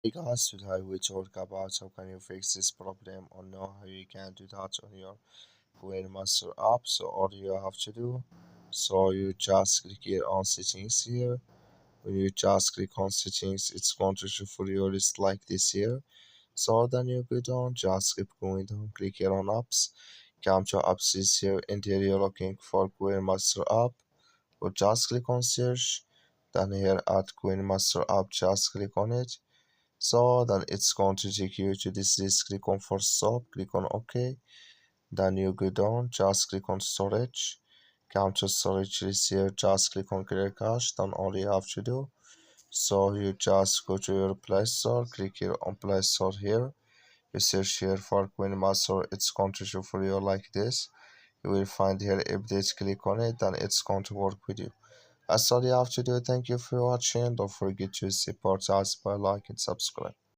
Hey guys, today we talk about how can you fix this problem or know how you can do that on your Queen Master app. So all you have to do, so you just click here on settings here. When you just click on settings, it's going to show for your list like this here. So then you go down, just keep going down, click here on apps. Come to apps is here, and here you're looking for Queen Master app. Or just click on search. Then here at Queen Master app, just click on it. So then it's going to take you to this list. Click on first stop, click on OK. Then you go down, just click on storage. Come to storage list here, just click on clear cache. Then all you have to do. So you just go to your Play Store, click here on Play Store here. You search here for Queen Master, it's going to show for you like this. You will find here update, click on it, then it's going to work with you. That's all you have to do. Thank you for watching. Don't forget to support us by like and subscribe.